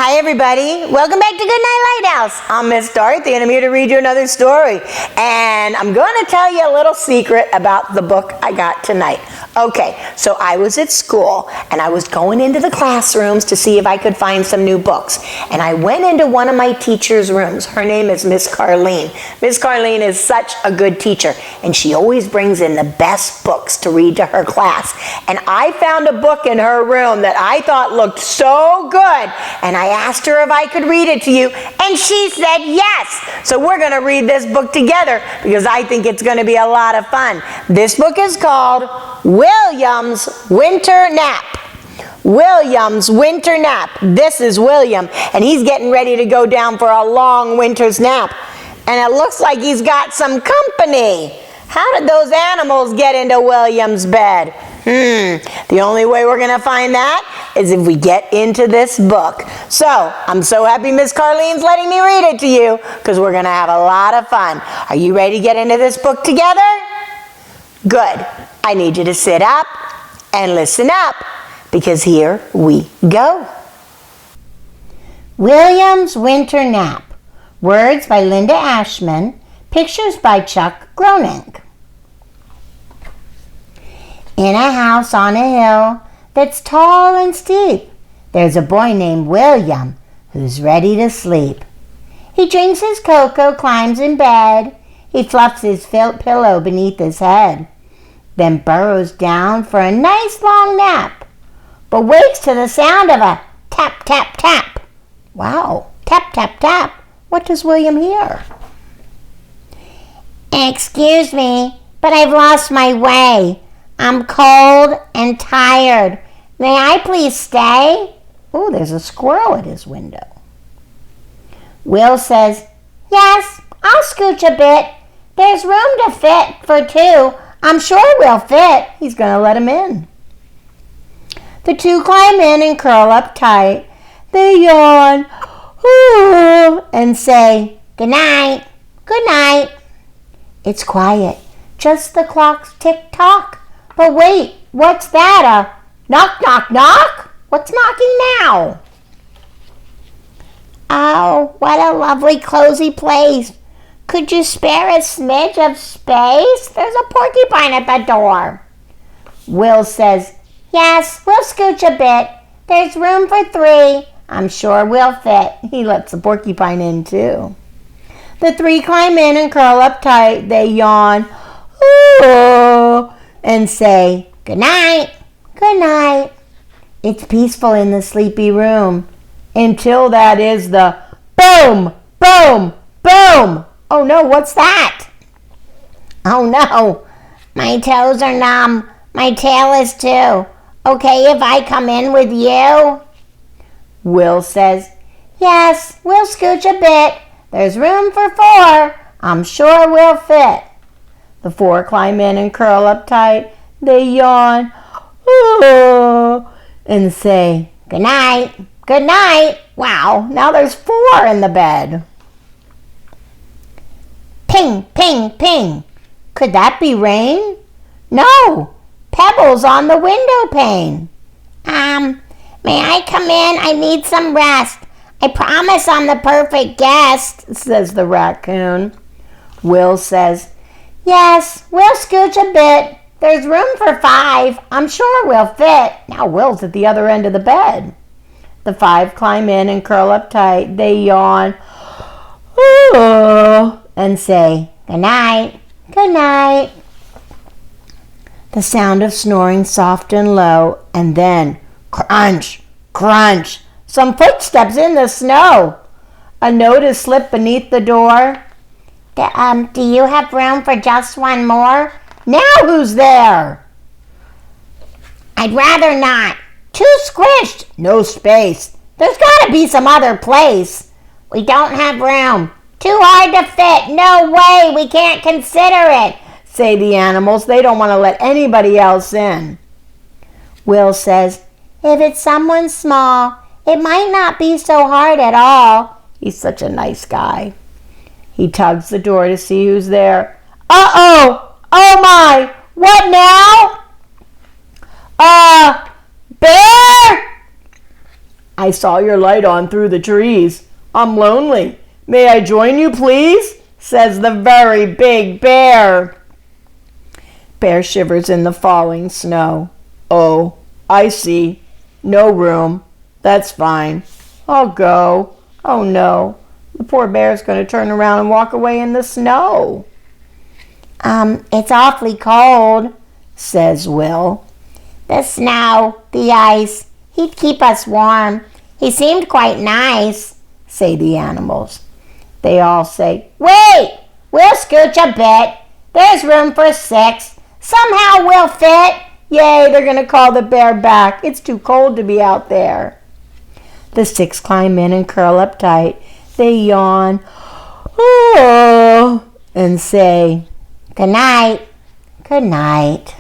Hi everybody, welcome back to Goodnight Lighthouse. I'm Miss Dorothy and I'm here to read you another story. And I'm going to tell you a little secret about the book I got tonight. Okay, so I was at school and I was going into the classrooms to see if I could find some new books. And I went into one of my teacher's rooms. Her name is Miss Carlene. Miss Carlene is such a good teacher and she always brings in the best books to read to her class. And I found a book in her room that I thought looked so good. And I asked her if I could read it to you, and she said yes. So we're going to read this book together because I think it's going to be a lot of fun. This book is called William's Winter Nap. William's Winter Nap. This is William, and he's getting ready to go down for a long winter's nap. And it looks like he's got some company. How did those animals get into William's bed? The only way we're going to find that is if we get into this book. So, I'm so happy Miss Carlene's letting me read it to you because we're going to have a lot of fun. Are you ready to get into this book together? Good. I need you to sit up and listen up because here we go. William's Winter Nap. Words by Linda Ashman. Pictures by Chuck Groenink. In a house on a hill that's tall and steep, there's a boy named William who's ready to sleep. He drinks his cocoa, climbs in bed. He fluffs his pillow beneath his head, then burrows down for a nice long nap, but wakes to the sound of a tap, tap, tap. Wow, tap, tap, tap. What does William hear? Excuse me, but I've lost my way. I'm cold and tired. May I please stay? Oh, there's a squirrel at his window. Will says, yes, I'll scooch a bit. There's room to fit for two. I'm sure we'll fit. He's going to let him in. The two climb in and curl up tight. They yawn and say, good night, good night. It's quiet, just the clock's tick-tock. But wait, what's that? A knock, knock, knock? What's knocking now? Oh, what a lovely cozy place. Could you spare a smidge of space? There's a porcupine at the door. Will says, yes, we'll scooch a bit. There's room for three. I'm sure we'll fit. He lets the porcupine in too. The three climb in and curl up tight. They yawn and say, good night, good night. It's peaceful in the sleepy room until that is the boom, boom, boom. Oh no, what's that? Oh no, my toes are numb. My tail is too. Okay if I come in with you? Will says, yes, we'll scooch a bit. There's room for four. I'm sure we'll fit. The four climb in and curl up tight. They yawn and say, good night, good night. Wow, now there's four in the bed. Ping, ping, ping. Could that be rain? No, pebbles on the window pane. May I come in? I need some rest. I promise I'm the perfect guest, says the raccoon. Will says, yes, we'll scooch a bit. There's room for five. I'm sure we'll fit. Now Will's at the other end of the bed. The five climb in and curl up tight. They yawn and say, good night, good night. The sound of snoring soft and low, and then crunch, crunch. Some footsteps in the snow. A note is slipped beneath the door. Do you have room for just one more? Now who's there? I'd rather not. Too squished. No space. There's got to be some other place. We don't have room. Too hard to fit. No way. We can't consider it, say the animals. They don't want to let anybody else in. Will says, if it's someone small, it might not be so hard at all. He's such a nice guy. He tugs the door to see who's there. Uh-oh! Oh my! What now? Bear? I I saw your light on through the trees. I'm lonely. May I join you, please? Says the very big bear. Bear shivers in the falling snow. Oh, I see. No room. That's fine. I'll go. Oh no. The poor bear's going to turn around and walk away in the snow. It's awfully cold, says Will. The snow, the ice, he'd keep us warm. He seemed quite nice, say the animals. They all say, wait, we'll scooch a bit. There's room for 6. Somehow we'll fit. Yay, they're going to call the bear back. It's too cold to be out there. The 6 climb in and curl up tight. They yawn, oh, and say, good night, good night.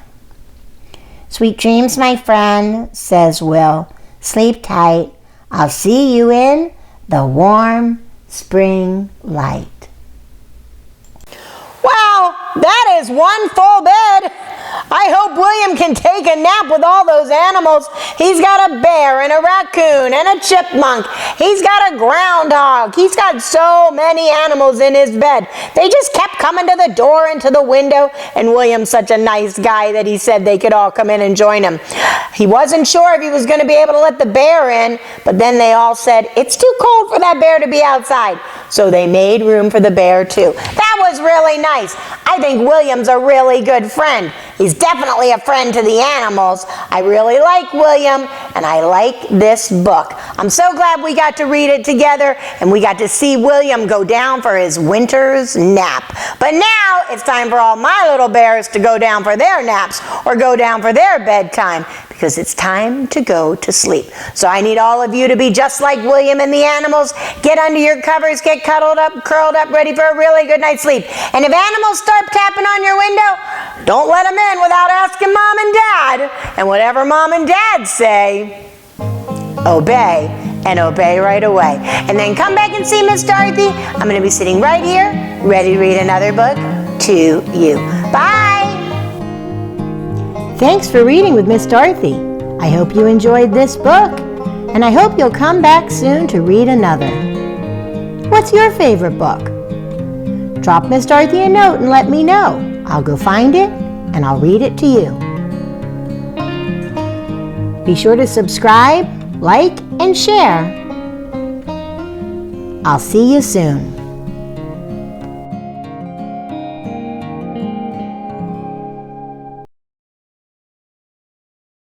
Sweet dreams, my friend, says Will. Sleep tight. I'll see you in the warm spring light. Wow, that is one full bed. I hope William can take a nap with all those animals. He's got a bear and a raccoon and a chipmunk. He's got a groundhog. He's got so many animals in his bed. They just kept coming to the door and to the window, and William's such a nice guy that he said they could all come in and join him. He wasn't sure if he was going to be able to let the bear in, but then they all said, it's too cold for that bear to be outside. So they made room for the bear too. That was really nice. I think William's a really good friend. He's definitely a friend to the animals. I really like William, and I like this book. I'm so glad we got to read it together, and we got to see William go down for his winter's nap. But now it's time for all my little bears to go down for their naps or go down for their bedtime, because it's time to go to sleep. So I need all of you to be just like William and the animals. Get under your covers, get cuddled up, curled up, ready for a really good night's sleep. And if animals start tapping on your window, don't let them in without asking Mom and Dad. And whatever Mom and Dad say, obey, and obey right away. And then come back and see Miss Dorothy. I'm going to be sitting right here, ready to read another book to you. Bye! Thanks for reading with Miss Dorothy. I hope you enjoyed this book, and I hope you'll come back soon to read another. What's your favorite book? Drop Miss Dorothy a note and let me know. I'll go find it, and I'll read it to you. Be sure to subscribe, like, and share. I'll see you soon.